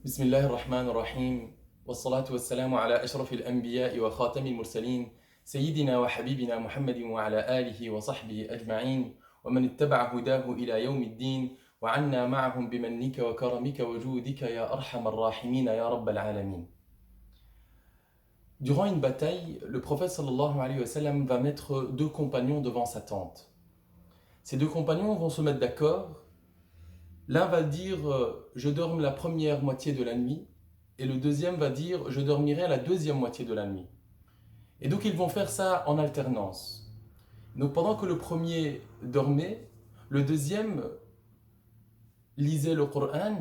بسم الله الرحمن الرحيم والصلاة والسلام على أشرف الأنبياء وخاتم المرسلين سيدنا وحبيبنا محمد وعلى آله وصحبه أجمعين ومن اتبع هداه إلى يوم الدين وعنا معهم بمنك وكرمك وجودك يا أرحم الراحمين يا رب العالمين. Durant une bataille, le prophète sallallahu alayhi wa sallam va mettre deux compagnons devant sa tente. Ces deux compagnons vont se mettre d'accord. L'un va dire je dorme la première moitié de la nuit et le deuxième va dire je dormirai la deuxième moitié de la nuit. Et donc ils vont faire ça en alternance. Donc pendant que le premier dormait, le deuxième lisait le Coran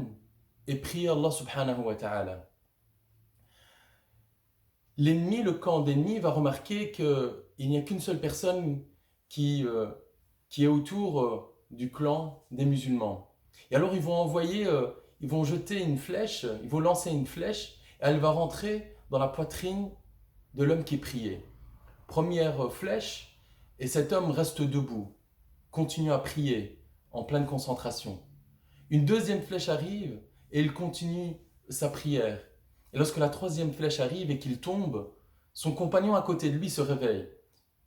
et priait Allah subhanahu wa ta'ala. L'ennemi, le camp d'ennemi, va remarquer qu'il n'y a qu'une seule personne qui est autour du clan des musulmans. Et alors ils vont jeter une flèche, ils vont lancer une flèche, et elle va rentrer dans la poitrine de l'homme qui priait. Première flèche, et cet homme reste debout, continue à prier, en pleine concentration. Une deuxième flèche arrive, et il continue sa prière. Et lorsque la troisième flèche arrive et qu'il tombe, son compagnon à côté de lui se réveille.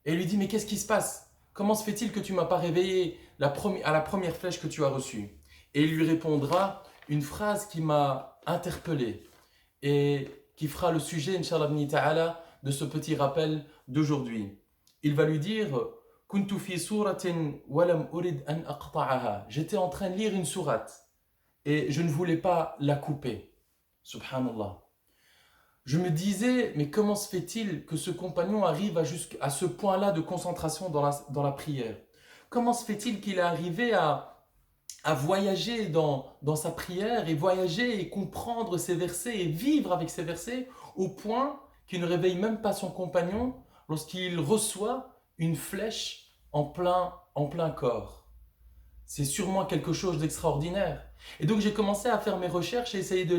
Et lui dit, mais qu'est-ce qui se passe? Comment se fait-il que tu ne m'as pas réveillé à la première flèche que tu as reçue? Et il lui répondra une phrase qui m'a interpellé et qui fera le sujet, Inch'Allah ta'ala, de ce petit rappel d'aujourd'hui. Il va lui dire Kuntu fi suratin walam urid an aqta'aha. J'étais en train de lire une sourate et je ne voulais pas la couper. Subhanallah. Je me disais, mais comment se fait-il que ce compagnon arrive à ce point-là de concentration dans la prière? Comment se fait-il qu'il est arrivé à voyager dans sa prière et voyager et comprendre ses versets et vivre avec ces versets au point qu'il ne réveille même pas son compagnon lorsqu'il reçoit une flèche en plein corps? C'est sûrement quelque chose d'extraordinaire. Et donc j'ai commencé à faire mes recherches et essayer de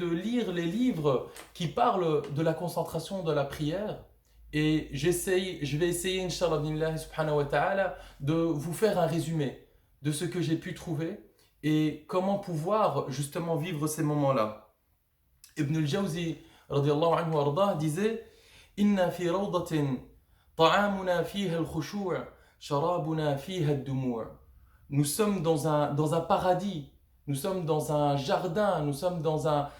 lire les livres qui parlent de la concentration de la prière. Et je vais essayer, Inch'Allah subhanahu wa ta'ala, de vous faire un résumé de ce que j'ai pu trouver et comment pouvoir justement vivre ces moments-là. Ibn al-Jawzi radiallahu anhu ardah disait Inna fi rawdatin ta'amuna fiha al-khushu' sharabuna fiha ad-dumu'. Nous sommes dans un paradis, nous sommes dans un jardin, nous sommes dans un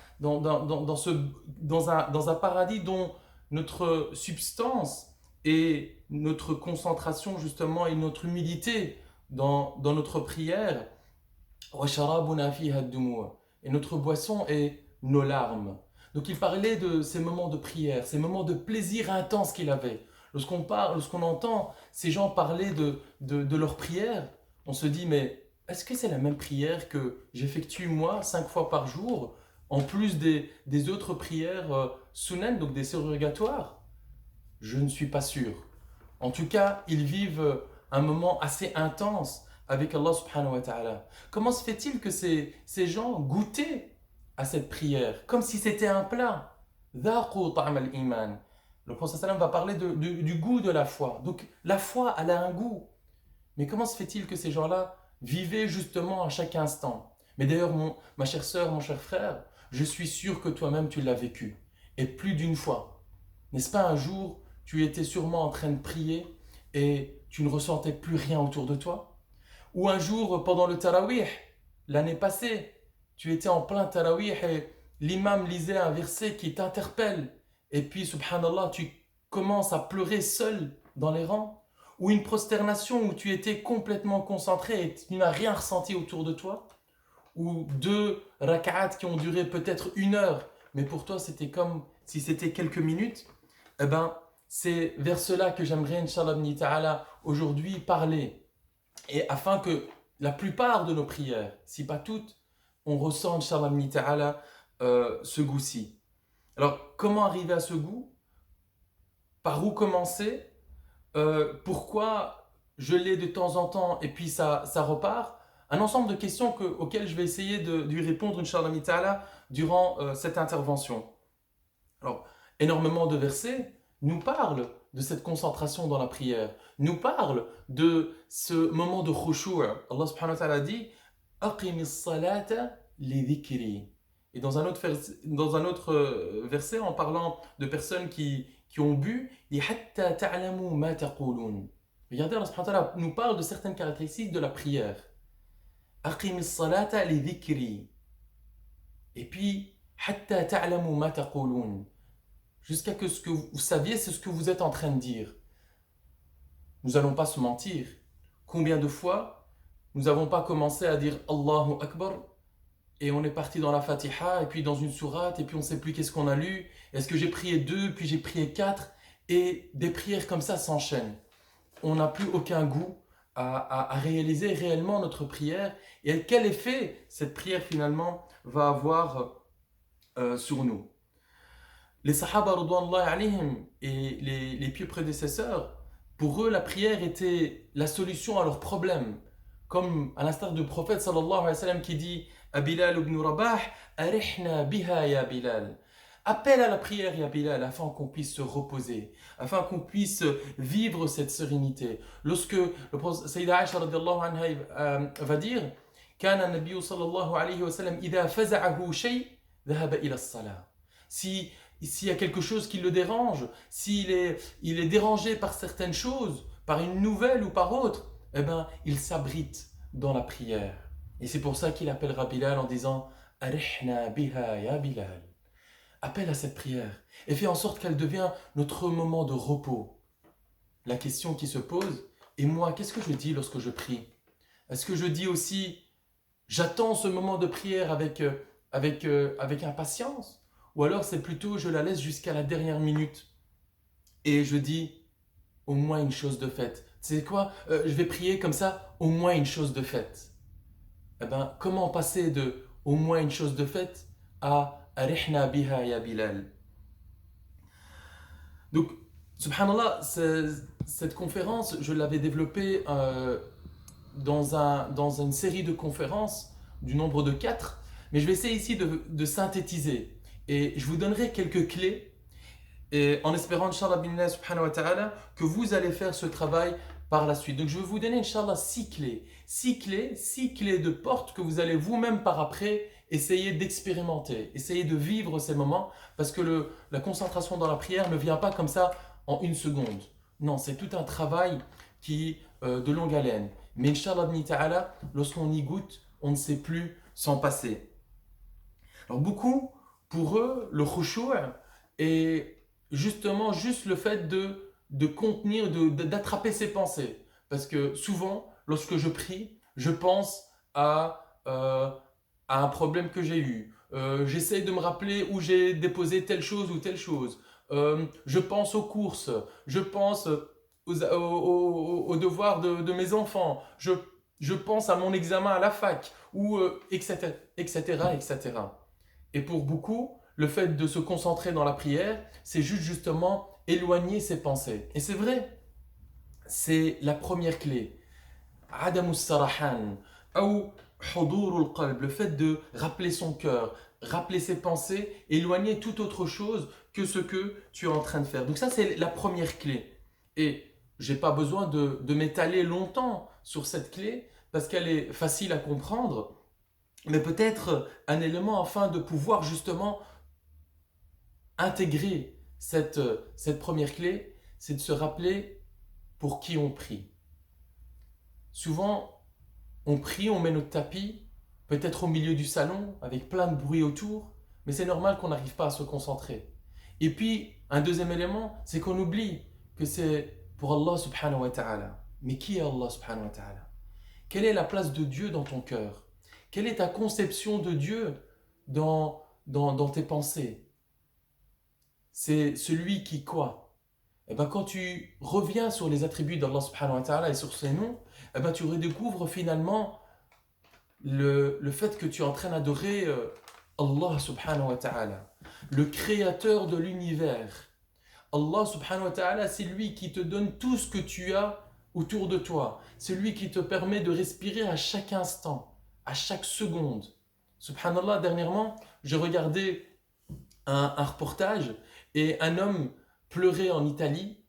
paradis dont notre substance et notre concentration justement et notre humilité dans notre prière, et notre boisson est nos larmes. Donc il parlait de ces moments de prière, ces moments de plaisir intense qu'il avait. Lorsqu'on entend ces gens parler de leur prière, on se dit, mais est-ce que c'est la même prière que j'effectue moi 5 fois par jour, en plus des autres prières sunan, donc des surrogatoires? Je ne suis pas sûr. En tout cas, ils vivent un moment assez intense avec Allah subhanahu wa ta'ala. Comment se fait-il que ces gens goûtaient à cette prière comme si c'était un plat? Dhaqu ta'am al-iman. Le prophète sallam va parler du goût de la foi. Donc la foi, elle a un goût. Mais comment se fait-il que ces gens-là vivaient justement à chaque instant? Mais d'ailleurs, ma chère sœur, mon cher frère, je suis sûr que toi-même tu l'as vécu. Et plus d'une fois. N'est-ce pas un jour, tu étais sûrement en train de prier et tu ne ressentais plus rien autour de toi? Ou un jour, pendant le tarawih, l'année passée, tu étais en plein tarawih et l'imam lisait un verset qui t'interpelle. Et puis, subhanallah, tu commences à pleurer seul dans les rangs. Ou une prosternation où tu étais complètement concentré et tu n'as rien ressenti autour de toi. Ou deux rak'at qui ont duré peut-être 1 heure, mais pour toi c'était comme si c'était quelques minutes. Eh ben, c'est vers cela que j'aimerais, Inch'Allah ta'ala, aujourd'hui parler. Et afin que la plupart de nos prières, si pas toutes, on ressent, Inch'Allah ta'ala, ce goût-ci. Alors, comment arriver à ce goût? Par où commencer? Pourquoi je l'ai de temps en temps et puis ça repart? Un ensemble de questions auxquelles je vais essayer de lui répondre, Inch'Allah ta'ala, durant cette intervention. Alors, énormément de versets nous parlent de cette concentration dans la prière, nous parlent de ce moment de khushu'. Allah subhanahu wa ta'ala dit Aqimis salata li dhikri. Et dans un autre verset, en parlant de personnes qui ont bu, il dit حتى تعلموا ما تقولون. Regardez, Allah subhanahu wa ta'ala nous parle de certaines caractéristiques de la prière. أقم الصلاة لذكري. Et puis, حتى تعلموا ما تقولون. Jusqu'à ce que vous saviez, c'est ce que vous êtes en train de dire. Nous n'allons pas se mentir. Combien de fois nous n'avons pas commencé à dire Allahu Akbar et on est parti dans la Fatiha et puis dans une sourate et puis on ne sait plus qu'est-ce qu'on a lu. Est-ce que j'ai prié 2 puis j'ai prié 4 et des prières comme ça s'enchaînent. On n'a plus aucun goût à réaliser réellement notre prière et quel effet cette prière finalement va avoir sur nous. Les Sahaba radouanullahi alayhim et les pieux prédécesseurs, pour eux la prière était la solution à leurs problèmes. Comme à l'instar du prophète sallallahu alayhi wa sallam qui dit à Bilal ibn Rabah, Arihna biha ya Bilal. Appelle à la prière ya Bilal afin qu'on puisse se reposer, afin qu'on puisse vivre cette sérénité. Lorsque le prophète Sayyida Aisha radiyallahu anha va dire, Kana Nabiyu sallallahu alayhi wa sallam idha faza'ahu shay dhahaba ila as-salah. S'il y a quelque chose qui le dérange, s'il il est dérangé par certaines choses, par une nouvelle ou par autre, eh ben, il s'abrite dans la prière. Et c'est pour ça qu'il appellera Bilal en disant Arihna biha ya Bilal. Appelle à cette prière et fais en sorte qu'elle devienne notre moment de repos. La question qui se pose, et moi, qu'est-ce que je dis lorsque je prie? Est-ce que je dis aussi j'attends ce moment de prière avec impatience? Ou alors c'est plutôt je la laisse jusqu'à la dernière minute et je dis au moins une chose de faite. Tu sais quoi? Je vais prier comme ça, au moins une chose de faite. Eh ben, comment passer de au moins une chose de faite à Arihna biha ya Bilal? Donc, subhanallah, cette conférence, je l'avais développée dans une série de conférences du nombre de 4, mais je vais essayer ici de synthétiser. Et je vous donnerai quelques clés, et en espérant, Inch'Allah, binna subhanahu wa ta'ala, que vous allez faire ce travail par la suite. Donc je vais vous donner, Inch'Allah, 6 clés. 6 clés de porte que vous allez vous-même par après essayer d'expérimenter, essayer de vivre ces moments, parce que la concentration dans la prière ne vient pas comme ça en une seconde. Non, c'est tout un travail qui de longue haleine. Mais Inch'Allah, binna ta'ala, lorsqu'on y goûte, on ne sait plus s'en passer. Alors beaucoup, pour eux, le khushu' est justement juste le fait de contenir, d'attraper ses pensées. Parce que souvent, lorsque je prie, je pense à un problème que j'ai eu. J'essaye de me rappeler où j'ai déposé telle chose ou telle chose. Je pense aux courses, je pense aux devoirs de mes enfants, je pense à mon examen à la fac, ou etc., etc., etc. Et pour beaucoup, le fait de se concentrer dans la prière, c'est justement éloigner ses pensées. Et c'est vrai, c'est la première clé. Adamus sarahan, ou hudurul qalb, le fait de rappeler son cœur, rappeler ses pensées, éloigner toute autre chose que ce que tu es en train de faire. Donc ça, c'est la première clé. Et je n'ai pas besoin de m'étaler longtemps sur cette clé, parce qu'elle est facile à comprendre, mais peut-être un élément afin de pouvoir justement intégrer cette première clé, c'est de se rappeler pour qui on prie. Souvent, on prie, on met notre tapis, peut-être au milieu du salon, avec plein de bruit autour, mais c'est normal qu'on n'arrive pas à se concentrer. Et puis, un deuxième élément, c'est qu'on oublie que c'est pour Allah subhanahu wa ta'ala. Mais qui est Allah subhanahu wa ta'ala? Quelle est la place de Dieu dans ton cœur? Quelle est ta conception de Dieu dans tes pensées? C'est celui qui quoi? Eh ben, quand tu reviens sur les attributs d'Allah subhanahu wa ta'ala et sur ses noms, eh ben, tu redécouvres finalement le fait que tu es en train d'adorer Allah subhanahu wa ta'ala, le créateur de l'univers. Allah subhanahu wa ta'ala, c'est lui qui te donne tout ce que tu as autour de toi. C'est lui qui te permet de respirer à chaque instant, à chaque seconde. Subhanallah, dernièrement, j'ai regardé un reportage et un homme pleurait en Italie.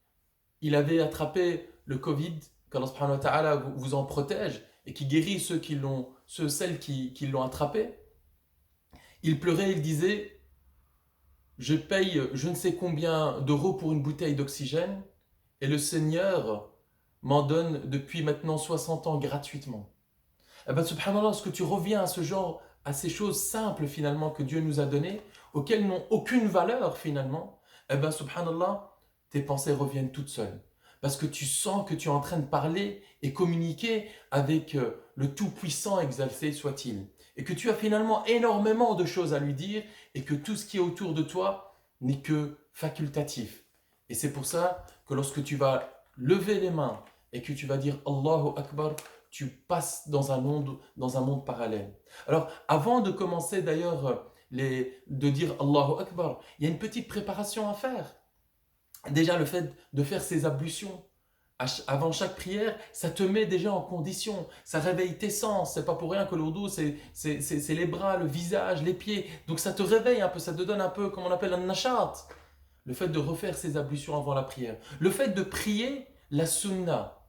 Il avait attrapé le Covid, qu'Allah subhanahu wa ta'ala vous en protège et qui guérit celles qui l'ont attrapé. Il pleurait, il disait, je paye je ne sais combien d'euros pour une bouteille d'oxygène et le Seigneur m'en donne depuis maintenant 60 ans gratuitement. Eh bien, subhanallah, lorsque tu reviens à ce genre, à ces choses simples finalement que Dieu nous a données, auxquelles n'ont aucune valeur finalement, eh bien, subhanallah, tes pensées reviennent toutes seules. Parce que tu sens que tu es en train de parler et communiquer avec le Tout-Puissant exalté soit-il. Et que tu as finalement énormément de choses à lui dire et que tout ce qui est autour de toi n'est que facultatif. Et c'est pour ça que lorsque tu vas lever les mains et que tu vas dire Allahu Akbar, tu passes dans un monde parallèle. Alors, avant de commencer d'ailleurs de dire Allahu Akbar, il y a une petite préparation à faire. Déjà, le fait de faire ces ablutions avant chaque prière, ça te met déjà en condition, ça réveille tes sens. C'est pas pour rien que l'oudou, c'est les bras, le visage, les pieds. Donc ça te réveille un peu, ça te donne un peu, comme on appelle un nashat. Le fait de refaire ces ablutions avant la prière. Le fait de prier la sunna,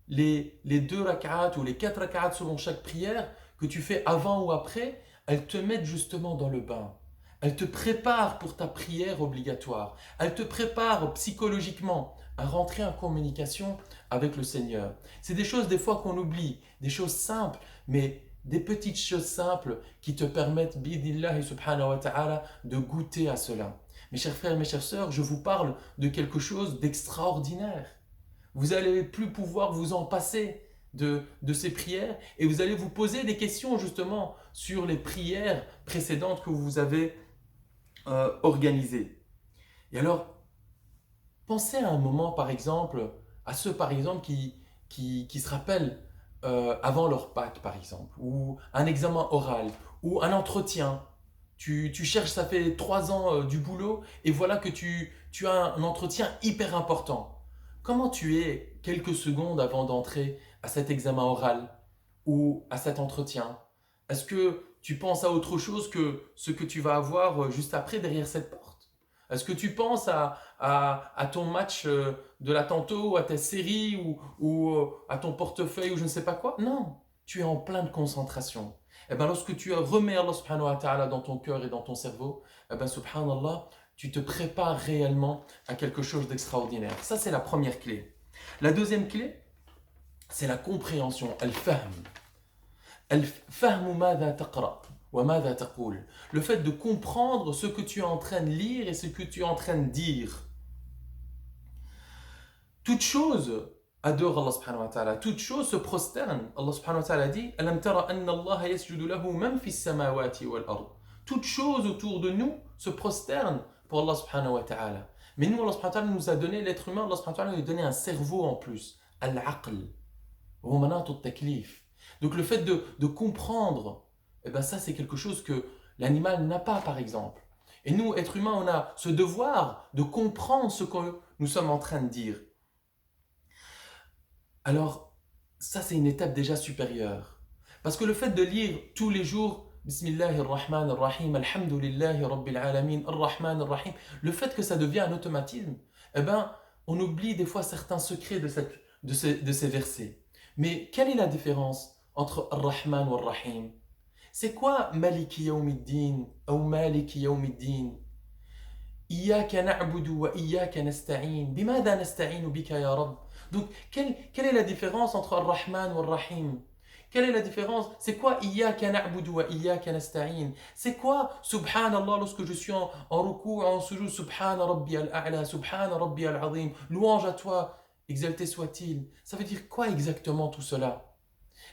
les 2 rak'at ou les 4 rak'at selon chaque prière que tu fais avant ou après, elles te mettent justement dans le bain. Elles te préparent pour ta prière obligatoire. Elles te préparent psychologiquement à rentrer en communication avec le Seigneur. C'est des choses des fois qu'on oublie, des choses simples, mais des petites choses simples qui te permettent, bi'idnillahi subhanahu wa ta'ala, de goûter à cela. Mes chers frères et mes chères sœurs, je vous parle de quelque chose d'extraordinaire. Vous n'allez plus pouvoir vous en passer de ces prières et vous allez vous poser des questions justement sur les prières précédentes que vous avez organisées. Et alors, pensez à un moment par exemple, à ceux par exemple qui se rappellent avant leur Pâques par exemple, ou un examen oral, ou un entretien. Tu cherches, ça fait 3 ans du boulot et voilà que tu as un entretien hyper important. Comment tu es quelques secondes avant d'entrer à cet examen oral ou à cet entretien? Est-ce que tu penses à autre chose que ce que tu vas avoir juste après derrière cette porte? Est-ce que tu penses à ton match de la tantôt, ou à ta série, ou à ton portefeuille, ou je ne sais pas quoi? Non, tu es en pleine concentration. Et bien lorsque tu remets Allah subhanahu wa ta'ala dans ton cœur et dans ton cerveau, et bien subhanallah, tu te prépares réellement à quelque chose d'extraordinaire. Ça, c'est la première clé. La deuxième clé, c'est la compréhension, al-fahm. Al-fahm madha taqra wa madha taqul. Le fait de comprendre ce que tu es en train de lire et ce que tu es en train de dire. Toute chose adore Allah subhanahu wa ta'ala. Toute chose se prosterne. Allah subhanahu wa ta'ala dit Alam tara anna Allah yasjudu lahu man fis samawati wal ard. Toute chose autour de nous se prosterne pour Allah subhanahu wa ta'ala. Mais nous, Allah subhanahu wa ta'ala nous a donné, l'être humain, Allah subhanahu wa ta'ala nous a donné un cerveau en plus. Al-aql. Taklif. Donc le fait de comprendre, eh ben ça c'est quelque chose que l'animal n'a pas par exemple. Et nous, êtres humains, on a ce devoir de comprendre ce que nous sommes en train de dire. Alors, ça c'est une étape déjà supérieure. Parce que le fait de lire tous les jours Bismillahirrahmanirrahim, Alhamdulillahi Rabbil Alamin, Ar-Rahman le fait que ça devient un automatisme, eh ben, on oublie des fois certains secrets de ces versets. Mais quelle est la différence entre Ar-Rahman ou Ar-Rahim? C'est quoi Maliki Yawmiddin ou Maliki Yawmiddin? إياك نعبد وإياك نستعين بماذا نستعين بك يا رب. Donc quelle est la différence entre Ar-Rahman ou Ar-Rahim? Quelle est la différence? C'est quoi إياك نعبد وإياك نستعين? C'est quoi Subhanallah lorsque je suis en ruku, en sujoud, Subhana Rabbi al-A'la, Subhana Rabbi al-Azim, louange à toi, exalté soit-il. Ça veut dire quoi exactement tout cela?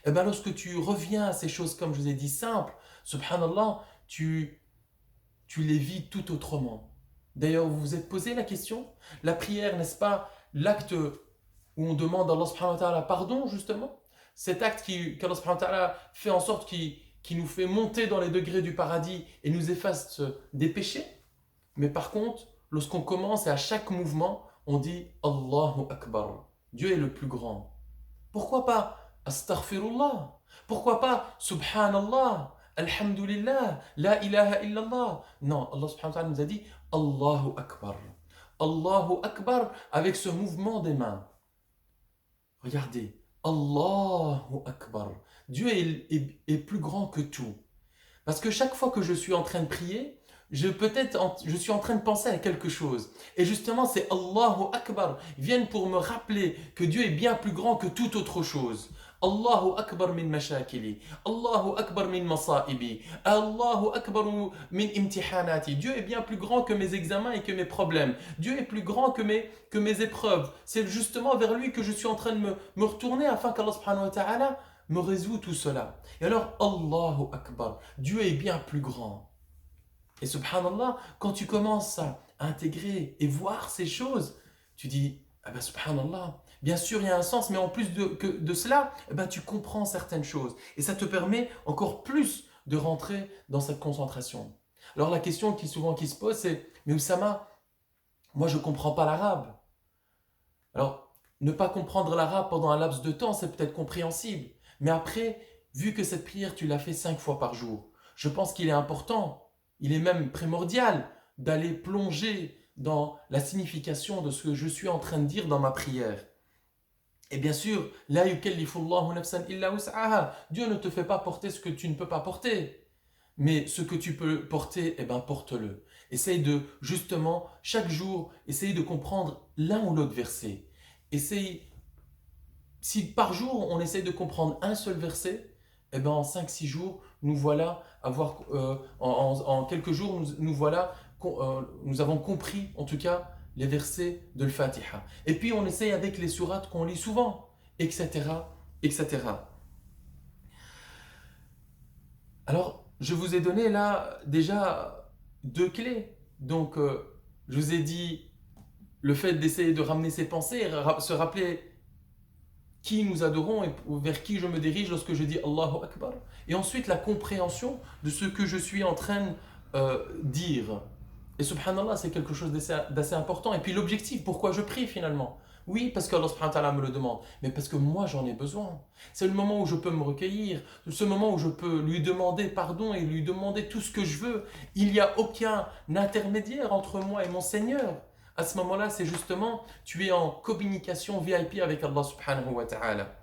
Eh bien lorsque tu reviens à ces choses comme je vous ai dit simples, Subhanallah, tu les vis tout autrement. D'ailleurs, vous vous êtes posé la question? La prière, n'est-ce pas l'acte où on demande à Allah subhanahu wa ta'ala pardon, justement? Cet acte qu'Allah subhanahu wa ta'ala fait en sorte qui nous fait monter dans les degrés du paradis et nous efface des péchés. Mais par contre, lorsqu'on commence et à chaque mouvement, on dit Allahu Akbar. Dieu est le plus grand. Pourquoi pas Astaghfirullah? Pourquoi pas Subhanallah? Alhamdulillah, la ilaha illallah. Non, Allah subhanahu wa ta'ala nous a dit Allahu Akbar. Allahu Akbar avec ce mouvement des mains. Regardez, Allahu Akbar. Dieu est plus grand que tout. Parce que chaque fois que je suis en train de prier, je suis en train de penser à quelque chose. Et justement, c'est Allahu Akbar viennent pour me rappeler que Dieu est bien plus grand que toute autre chose. Allahu Akbar min mashakili, Allahu Akbar min masaibi, Allahu Akbar min imtihanati. Dieu est bien plus grand que mes examens et que mes problèmes. Dieu est plus grand que mes épreuves. C'est justement vers lui que je suis en train de me retourner afin qu'Allah subhanahu wa ta'ala me résout tout cela. Et alors, Allahu Akbar, Dieu est bien plus grand. Et subhanallah, quand tu commences à intégrer et voir ces choses, tu dis, ah ben subhanallah, bien sûr il y a un sens, mais en plus de cela, eh ben, tu comprends certaines choses. Et ça te permet encore plus de rentrer dans cette concentration. Alors la question qui se pose, c'est, mais Oussama, moi je ne comprends pas l'arabe. Alors, ne pas comprendre l'arabe pendant un laps de temps, c'est peut-être compréhensible. Mais après, vu que cette prière, tu l'as fait 5 fois par jour, je pense qu'il est important, il est même primordial d'aller plonger dans la signification de ce que je suis en train de dire dans ma prière. Et bien sûr, la yukallifullahu nafsan illa wus'aha. Dieu ne te fait pas porter ce que tu ne peux pas porter. Mais ce que tu peux porter, eh ben porte-le. Essaye de, justement, chaque jour, essaye de comprendre l'un ou l'autre verset. Essaye, si par jour on essaye de comprendre un seul verset, eh ben en 5-6 jours, nous voilà en quelques jours, nous voilà, nous avons compris en tout cas les versets de l'Fatiha. Et puis on essaye avec les sourates qu'on lit souvent, etc., etc. Alors, je vous ai donné là déjà 2 clés. Donc, je vous ai dit le fait d'essayer de ramener ses pensées, se rappeler qui nous adorons et vers qui je me dirige lorsque je dis Allahu Akbar. Et ensuite, la compréhension de ce que je suis en train de dire. Et subhanallah, c'est quelque chose d'assez important. Et puis l'objectif, pourquoi je prie finalement? Oui, parce qu'Allah subhanahu wa ta'ala me le demande, mais parce que moi j'en ai besoin. C'est le moment où je peux me recueillir, ce moment où je peux lui demander pardon et lui demander tout ce que je veux. Il n'y a aucun intermédiaire entre moi et mon Seigneur. À ce moment-là, c'est justement, tu es en communication VIP avec Allah subhanahu wa ta'ala.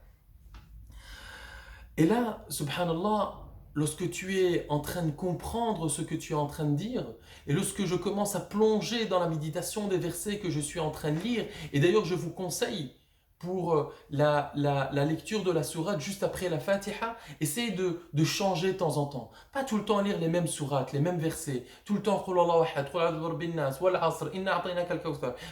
Et là, subhanallah, lorsque tu es en train de comprendre ce que tu es en train de dire, et lorsque je commence à plonger dans la méditation des versets que je suis en train de lire, et d'ailleurs je vous conseille pour la lecture de la sourate juste après la Fatiha, essayez de changer de temps en temps. Pas tout le temps lire les mêmes sourates, les mêmes versets, tout le temps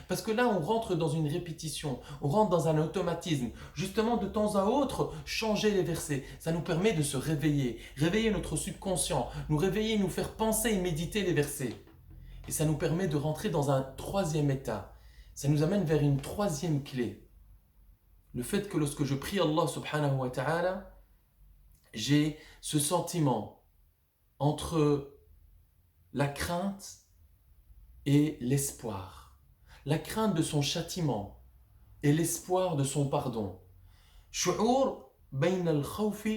parce que là on rentre dans une répétition, on rentre dans un automatisme. Justement de temps à autre, changer les versets, ça nous permet de se réveiller, réveiller notre subconscient, nous réveiller, nous faire penser et méditer les versets. Et ça nous permet de rentrer dans un 3e état. Ça nous amène vers une 3e clé. Le fait que lorsque je prie Allah subhanahu wa ta'ala, j'ai ce sentiment entre la crainte et l'espoir. La crainte de son châtiment et l'espoir de son pardon. شعور بين الخوف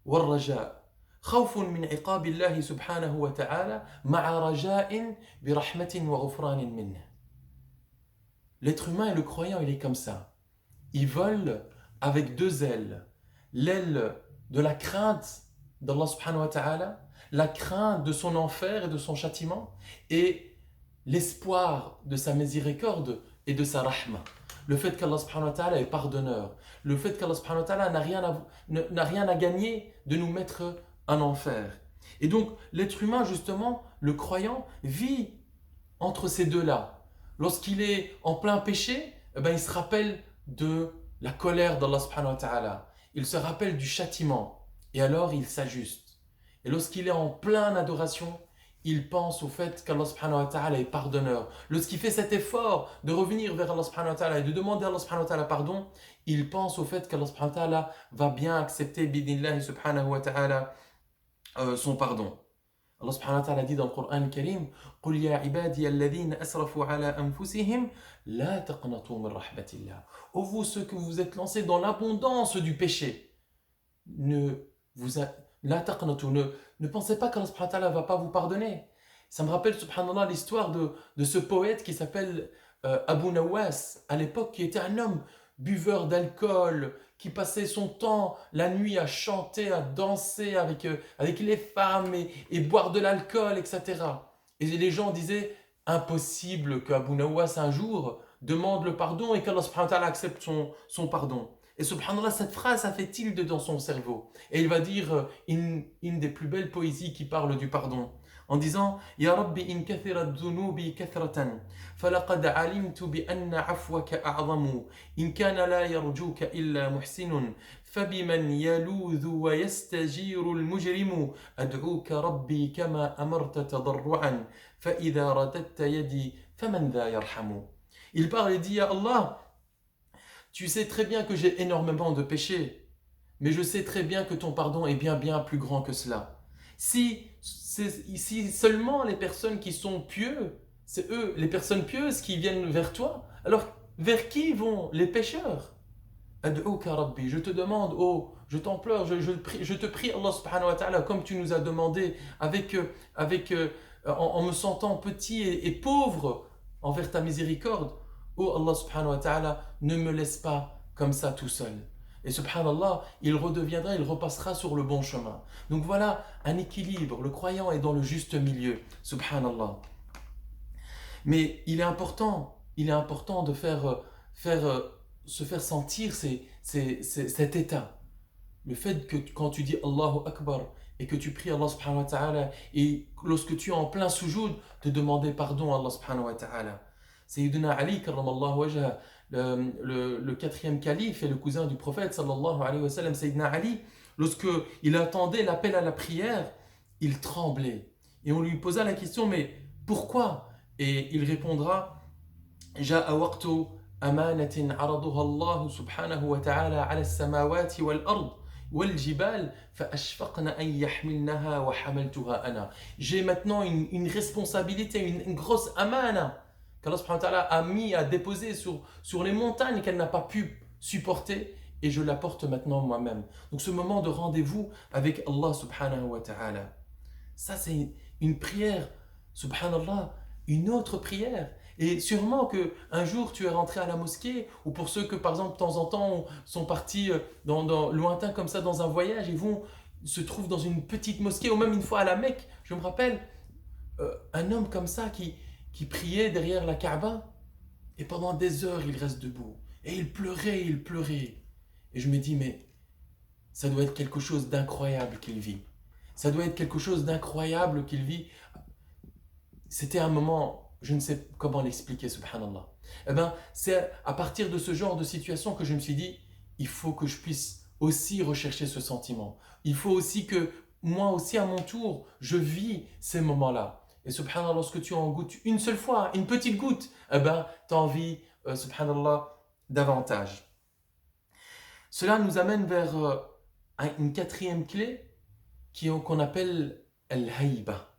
والرجاء. خوف من عقاب الله سبحانه وتعالى مع رجاء برحمة وغفران منه. L'être humain et le croyant, il est comme ça. Ils volent avec 2 ailes. L'aile de la crainte d'Allah subhanahu wa ta'ala, la crainte de son enfer et de son châtiment, et l'espoir de sa miséricorde et de sa rahma. Le fait qu'Allah subhanahu wa ta'ala est pardonneur. Le fait qu'Allah subhanahu wa ta'ala n'a rien à gagner de nous mettre en enfer. Et donc, l'être humain, justement, le croyant, vit entre ces deux-là. Lorsqu'il est en plein péché, eh ben, il se rappelle de la colère d'Allah subhanahu wa ta'ala. Il se rappelle du châtiment. Et alors il s'ajuste. Et lorsqu'il est en pleine adoration, il pense au fait qu'Allah subhanahu wa ta'ala est pardonneur. Lorsqu'il fait cet effort de revenir vers Allah subhanahu wa ta'ala et de demander à Allah subhanahu wa ta'ala pardon, il pense au fait qu'Allah subhanahu wa ta'ala va bien accepter bidnillahi subhanahu wa ta'ala son pardon. Allah subhanahu wa ta'ala dit dans le Coran al-Karim قُلْ يَا عِبَادِيَ الَّذِينَ أَسْرَفُوا عَلَىٰ أَنفُسِهِمْ لَا تَقْنَطُوا مِنْ رَحْمَةِ اللَّهِ. Ô vous ceux que vous êtes lancés dans l'abondance du péché, la taqnatu, ne pensez pas qu'Allah subhanahu wa ta'ala ne va pas vous pardonner. Ça me rappelle subhanallah l'histoire de ce poète qui s'appelle Abu Nawas à l'époque, qui était un homme buveur d'alcool, qui passait son temps la nuit à chanter, à danser avec les femmes et boire de l'alcool, etc. Et les gens disaient, impossible qu'Abu Nawas un jour demande le pardon et qu'Allah subhanahu wa ta'ala accepte son pardon. Et subhanallah, cette phrase, ça fait tilt dans son cerveau. Et il va dire une des plus belles poésies qui parle du pardon. En disant, Ya Rabbi in kathirat dhunubi kathratan, falaqad alimtu bi anna afwaka a'zamu, in kana la yarjuka illa muhsinun, fabiman yaludhu wa yastajiru al-mujrimu, ad'uka Rabbi kama amarta tadarru'an, fa idha radatta yadi, faman dha yarhamu. Il parle et dit, Ya Allah, tu sais très bien que j'ai énormément de péchés, mais je sais très bien que ton pardon est bien bien plus grand que cela. Si seulement les personnes qui sont pieuses, c'est eux, les personnes pieuses qui viennent vers toi, alors vers qui vont les pécheurs? Ad'uka Rabbi, je te demande, oh, je t'en pleure, je te prie Allah subhanahu wa ta'ala, comme tu nous as demandé, en me sentant petit et pauvre envers ta miséricorde. Oh Allah subhanahu wa ta'ala, ne me laisse pas comme ça tout seul. Et subhanallah, il redeviendra, il repassera sur le bon chemin. Donc voilà un équilibre, le croyant est dans le juste milieu, subhanallah. Mais il est important de se faire sentir cet état. Le fait que quand tu dis Allahu Akbar et que tu pries Allah subhanahu wa ta'ala et lorsque tu es en plein soujoud, de demander pardon à Allah subhanahu wa ta'ala. Sayyidina Ali, karramallahu wajha, le quatrième calife et le cousin du prophète, sallallahu alayhi wa sallam, Sayyidina Ali, lorsque il attendait l'appel à la prière, il tremblait. Et on lui posa la question, mais pourquoi? Et il répondra, Ja'a waqtu amanatin araduha Allah subhanahu wa ta'ala ala as-samawati wal ard wal jibal fa ashfaqna an yahmilnaha wa hamaltuha ana. J'ai maintenant une responsabilité, une grosse amana qu'Allah subhanahu wa ta'ala a mis à déposer sur les montagnes qu'elle n'a pas pu supporter et je la porte maintenant moi-même. Donc ce moment de rendez-vous avec Allah subhanahu wa ta'ala, ça c'est une prière, subhanallah, une autre prière. Et sûrement qu'un jour tu es rentré à la mosquée, ou pour ceux que par exemple de temps en temps sont partis dans lointain comme ça dans un voyage, ils se trouvent dans une petite mosquée, ou même une fois à la Mecque, je me rappelle, un homme comme ça qui priait derrière la Kaaba, et pendant des heures il reste debout. Et il pleurait. Et je me dis, mais ça doit être quelque chose d'incroyable qu'il vit. Ça doit être quelque chose d'incroyable qu'il vit. C'était un moment, je ne sais comment l'expliquer, subhanallah. Eh bien, c'est à partir de ce genre de situation que je me suis dit, il faut que je puisse aussi rechercher ce sentiment. Il faut aussi que moi aussi, à mon tour, je vis ces moments-là. Et subhanallah, lorsque tu en goûtes une seule fois, une petite goutte, eh ben, tu as envie, subhanallah, davantage. Cela nous amène vers une quatrième clé qu'on appelle al-hayba.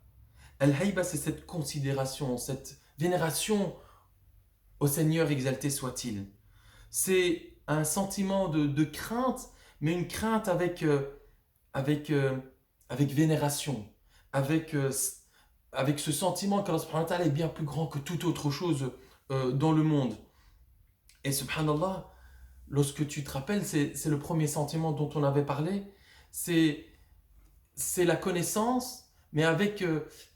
Al-hayba, c'est cette considération, cette vénération au Seigneur exalté soit-il. C'est un sentiment de crainte, mais une crainte avec vénération, avec ce sentiment qu'Allah subhanahu wa ta'ala est bien plus grand que toute autre chose dans le monde. Et subhanallah, lorsque tu te rappelles, c'est le premier sentiment dont on avait parlé, c'est la connaissance, mais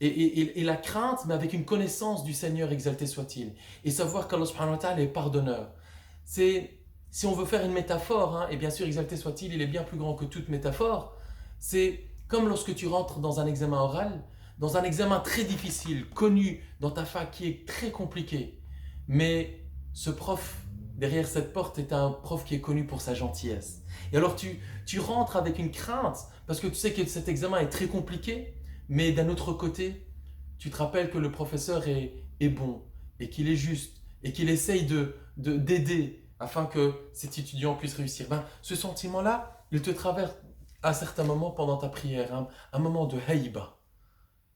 et la crainte, mais avec une connaissance du Seigneur exalté soit-il. Et savoir qu'Allah subhanahu wa ta'ala est pardonneur. Si on veut faire une métaphore, hein, et bien sûr exalté soit-il, il est bien plus grand que toute métaphore, c'est comme lorsque tu rentres dans un examen oral, dans un examen très difficile, connu dans ta fac qui est très compliqué. Mais ce prof, derrière cette porte, est un prof qui est connu pour sa gentillesse. Et alors tu rentres avec une crainte, parce que tu sais que cet examen est très compliqué, mais d'un autre côté, tu te rappelles que le professeur est bon, et qu'il est juste, et qu'il essaye d'aider afin que cet étudiant puisse réussir. Ce sentiment-là, il te traverse à certains moments pendant ta prière, hein, un moment de hayba.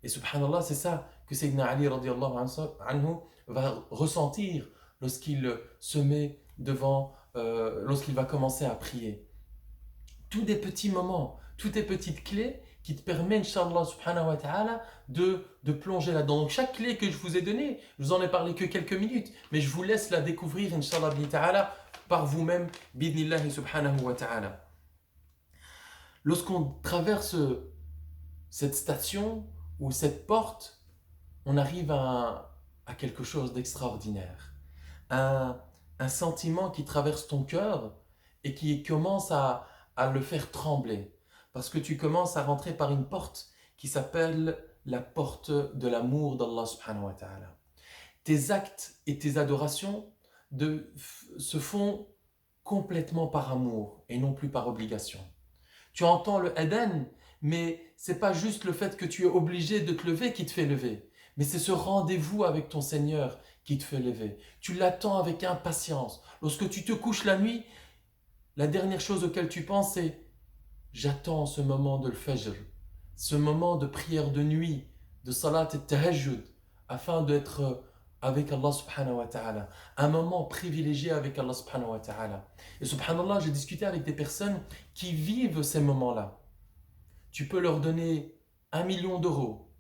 Et subhanallah, c'est ça que Sayyidina Ali radiallahu anhu va ressentir lorsqu'il se met devant, lorsqu'il va commencer à prier. Tous des petits moments, toutes des petites clés qui te permettent, Inch'Allah subhanahu wa ta'ala, de plonger là-dedans. Donc chaque clé que je vous ai donnée, je vous en ai parlé que quelques minutes, mais je vous laisse la découvrir, Inch'Allah ta'ala, par vous-même, bidnillahi subhanahu wa ta'ala. Lorsqu'on traverse cette station ou cette porte, on arrive à quelque chose d'extraordinaire. Un, un sentiment qui traverse ton cœur et qui commence à le faire trembler. Parce que tu commences à rentrer par une porte qui s'appelle la porte de l'amour d'Allah subhanahu wa ta'ala. Tes actes et tes adorations se font complètement par amour et non plus par obligation. Tu entends le adhan, mais c'est pas juste le fait que tu es obligé de te lever qui te fait lever, mais c'est ce rendez-vous avec ton Seigneur qui te fait lever. Tu l'attends avec impatience. Lorsque tu te couches la nuit, la dernière chose auquel tu penses, c'est j'attends ce moment de l'Fajr, ce moment de prière de nuit, de salat et tahajjud, afin d'être avec Allah subhanahu wa ta'ala. Un moment privilégié avec Allah subhanahu wa ta'ala. Et subhanallah, j'ai discuté avec des personnes qui vivent ces moments-là. Tu peux leur donner 1 million d'euros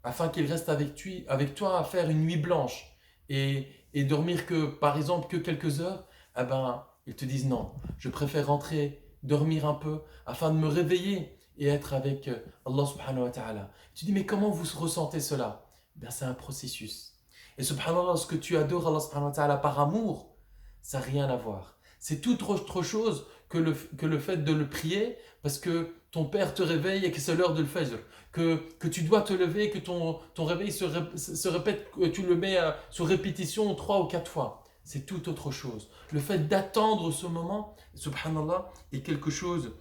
afin qu'ils restent avec toi à faire une nuit blanche et dormir que, par exemple, que quelques heures. Eh ben, ils te disent non, je préfère rentrer, dormir un peu afin de me réveiller et être avec Allah subhanahu wa ta'ala. Tu dis mais comment vous ressentez cela? Ben, c'est un processus. Et subhanallah, lorsque tu adores Allah subhanahu wa ta'ala par amour, ça n'a rien à voir. C'est tout autre chose que le fait de le prier parce que ton père te réveille et que c'est l'heure de le fajr. Que tu dois te lever, que ton réveil se répète, que tu le mets sur répétition 3 ou 4 fois. C'est tout autre chose. Le fait d'attendre ce moment, subhanallah, est quelque chose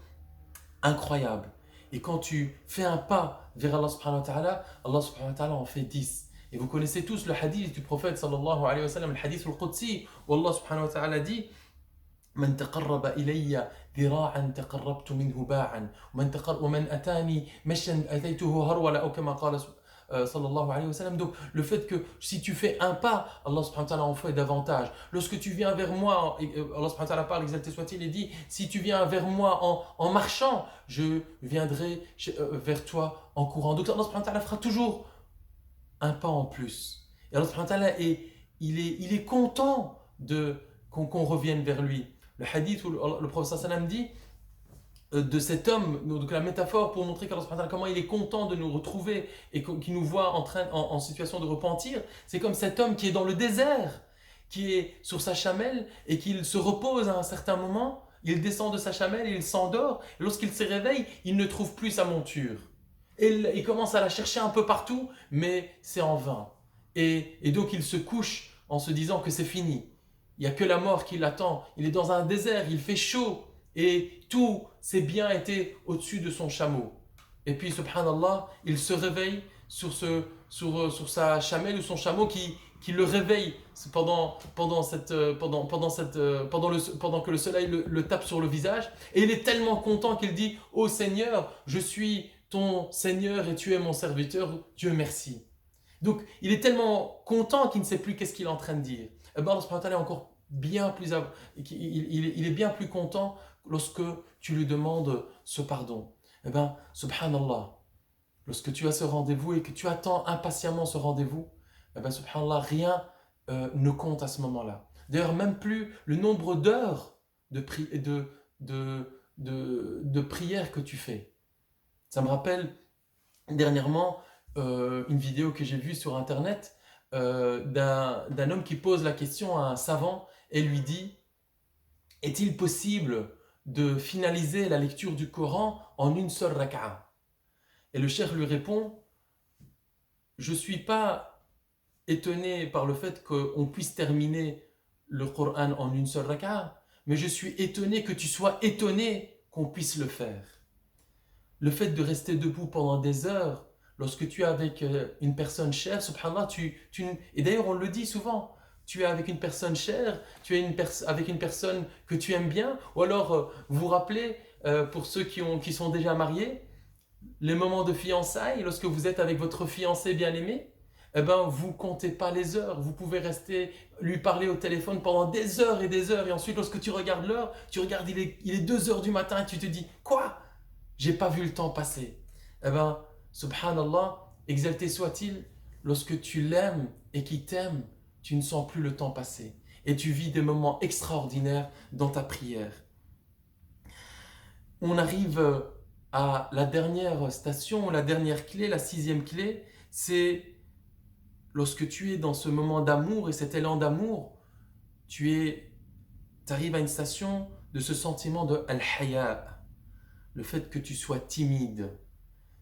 incroyable. Et quand tu fais un pas vers Allah subhanahu wa ta'ala en fait 10. Et vous connaissez tous le hadith du prophète sallallahu alayhi wa sallam, le hadith al-Qudsi, où Allah subhanahu wa ta'ala dit من تقرب إلي ذراعا تقربت منه باعا ومن أتاني مشيا أتيته هرولا أو كما قال sallallahu alayhi wa sallam. Donc le fait que si tu fais un pas, Allah subhanahu wa ta'ala en fait davantage. Lorsque tu viens vers moi, Allah subhanahu wa ta'ala parle, exalté soit-il, et dit si tu viens vers moi en marchant, je viendrai vers toi en courant. Donc Allah subhanahu wa ta'ala fera toujours un pas en plus. Et Allah subhanahu wa ta'ala il est content qu'on revienne vers lui. Le hadith où le prophète sallam dit de cet homme, donc la métaphore pour montrer comment il est content de nous retrouver et qu'il nous voit en situation de repentir, c'est comme cet homme qui est dans le désert, qui est sur sa chamelle et qu'il se repose à un certain moment, il descend de sa chamelle et il s'endort, et lorsqu'il se réveille, il ne trouve plus sa monture. Et il commence à la chercher un peu partout, mais c'est en vain. Et donc il se couche en se disant que c'est fini. Il n'y a que la mort qui l'attend. Il est dans un désert, il fait chaud. Et tous ses biens étaient au-dessus de son chameau. Et puis, subhanallah, il se réveille sur sa chamelle ou son chameau qui le réveille pendant que le soleil le tape sur le visage. Et il est tellement content qu'il dit « Ô Seigneur, je suis ton Seigneur et tu es mon serviteur, Dieu merci. » Donc, il est tellement content qu'il ne sait plus qu'est-ce qu'il est en train de dire. Et bien, Allah subhanahu wa ta'ala est encore bien plus... Il est bien plus content lorsque tu lui demandes ce pardon. Eh bien, subhanallah, lorsque tu as ce rendez-vous et que tu attends impatiemment ce rendez-vous, eh bien, subhanallah, rien ne compte à ce moment-là. D'ailleurs, même plus le nombre d'heures de prière que tu fais. Ça me rappelle dernièrement une vidéo que j'ai vue sur Internet d'un homme qui pose la question à un savant et lui dit « Est-il possible de finaliser la lecture du Coran en une seule raka'a ?» Et le cheikh lui répond « Je ne suis pas étonné par le fait qu'on puisse terminer le Coran en une seule raka'a, mais je suis étonné que tu sois étonné qu'on puisse le faire. » Le fait de rester debout pendant des heures, lorsque tu es avec une personne chère, subhanallah, et d'ailleurs on le dit souvent, tu es avec une personne chère, tu es avec une personne que tu aimes bien, ou alors vous vous rappelez, pour ceux qui sont déjà mariés, les moments de fiançailles, lorsque vous êtes avec votre fiancé bien-aimé, eh ben, vous ne comptez pas les heures, vous pouvez rester, lui parler au téléphone pendant des heures, et ensuite lorsque tu regardes l'heure, tu regardes, il est 2 heures du matin, et tu te dis, quoi? J'ai pas vu le temps passer. Eh bien, subhanallah, exalté soit-il, lorsque tu l'aimes et qu'il t'aime, tu ne sens plus le temps passer. et tu vis des moments extraordinaires dans ta prière. On arrive à la dernière station, la dernière clé, la 6e clé, c'est lorsque tu es dans ce moment d'amour et cet élan d'amour, tu arrives à une station de ce sentiment de al-haya, le fait que tu sois timide.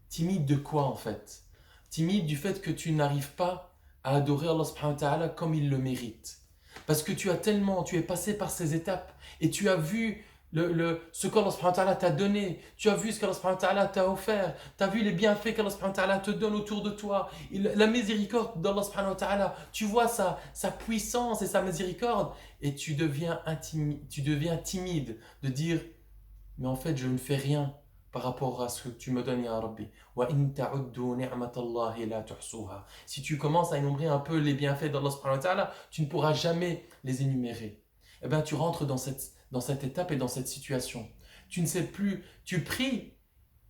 Timide de quoi en fait? Timide du fait que tu n'arrives pas à adorer Allah subhanahu wa ta'ala comme il le mérite. Parce que tu es passé par ces étapes et tu as vu ce qu'Allah subhanahu wa ta'ala t'a donné, tu as vu ce qu'Allah subhanahu wa ta'ala t'a offert, tu as vu les bienfaits qu'Allah subhanahu wa ta'ala te donne autour de toi, la miséricorde d'Allah subhanahu wa ta'ala, tu vois sa puissance et sa miséricorde et tu deviens timide de dire mais en fait je ne fais rien par rapport à ce que tu me donnes, ya Rabbi. Si tu commences à énumérer un peu les bienfaits d'Allah subhanahu wa ta'ala, tu ne pourras jamais les énumérer. Eh bien, tu rentres dans cette étape et dans cette situation. Tu ne sais plus, tu pries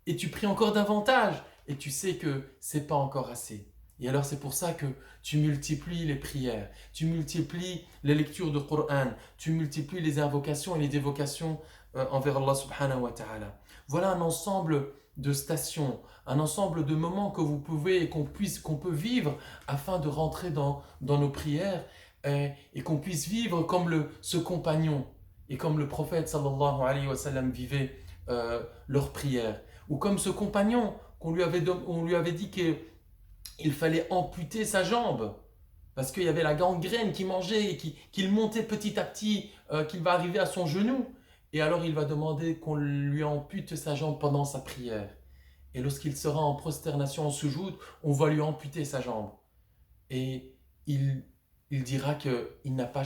et tu pries encore davantage et tu sais que c'est pas encore assez. Et alors c'est pour ça que tu multiplies les prières, tu multiplies les lectures de Coran, tu multiplies les invocations et les dévocations envers Allah subhanahu wa ta'ala. Voilà un ensemble de stations, un ensemble de moments que vous pouvez et qu'on peut vivre afin de rentrer dans nos prières et qu'on puisse vivre comme ce compagnon et comme le prophète sallallahu alayhi wa sallam vivait leurs prières. Ou comme ce compagnon on lui avait dit qu'il fallait amputer sa jambe parce qu'il y avait la gangrène qui mangeait et qu'il montait petit à petit, qu'il va arriver à son genou. Et alors il va demander qu'on lui ampute sa jambe pendant sa prière. Et lorsqu'il sera en prosternation, en soujoud, on va lui amputer sa jambe. Et il dira qu'il n'a pas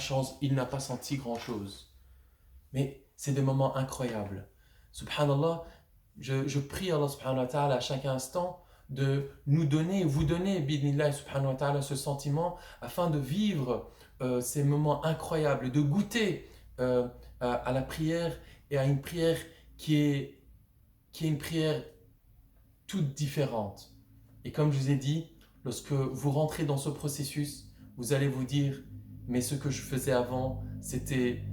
senti grand-chose. Mais c'est des moments incroyables. Subhanallah, je prie Allah subhanahu wa ta'ala à chaque instant de nous donner, vous donner, bidnillah subhanahu wa ta'ala, ce sentiment afin de vivre ces moments incroyables, de goûter à la prière et à une prière qui est une prière toute différente. Et comme je vous ai dit, lorsque vous rentrez dans ce processus, vous allez vous dire, mais ce que je faisais avant, c'était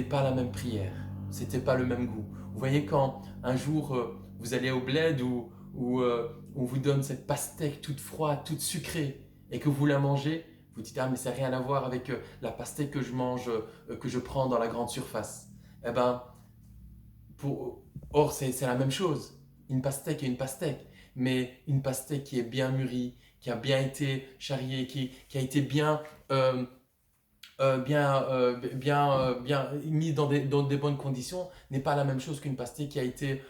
pas la même prière, c'était pas le même goût. Vous voyez quand un jour vous allez au bled où on vous donne cette pastèque toute froide, toute sucrée, et que vous la mangez, vous dites ah mais ça n'a rien à voir avec la pastèque que je mange, que je prends dans la grande surface. Eh ben, or c'est la même chose. Une pastèque est une pastèque, mais une pastèque qui est bien mûrie, qui a bien été charriée, qui a été bien mis dans des bonnes conditions n'est pas la même chose qu'une pastèque qui a été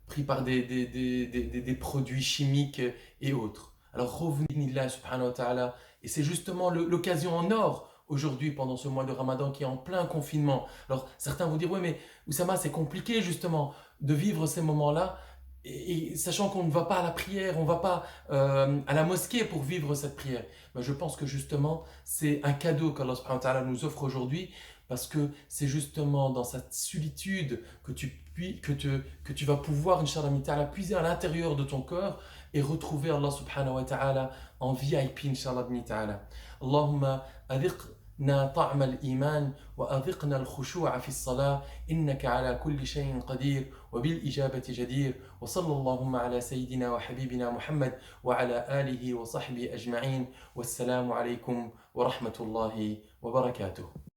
prise par des produits chimiques et autres. Alors revenez là subhanahu wa ta'ala et c'est justement l'occasion en or aujourd'hui pendant ce mois de Ramadan qui est en plein confinement. Alors certains vont dire oui mais Oussama c'est compliqué justement de vivre ces moments-là et sachant qu'on ne va pas à la prière, on ne va pas à la mosquée pour vivre cette prière. Ben, je pense que justement, c'est un cadeau qu'Allah subhanahu wa ta'ala nous offre aujourd'hui parce que c'est justement dans cette solitude que tu vas pouvoir, Inch'Allah ta'ala, puiser à l'intérieur de ton cœur et retrouver Allah subhanahu wa ta'ala en VIP, Inch'Allah ta'ala. Allahumma أذقنا طعم الإيمان وأذقنا الخشوع في الصلاة إنك على كل شيء قدير وبالإجابة جدير وصلى اللهم على سيدنا وحبيبنا محمد وعلى آله وصحبه أجمعين والسلام عليكم ورحمة الله وبركاته.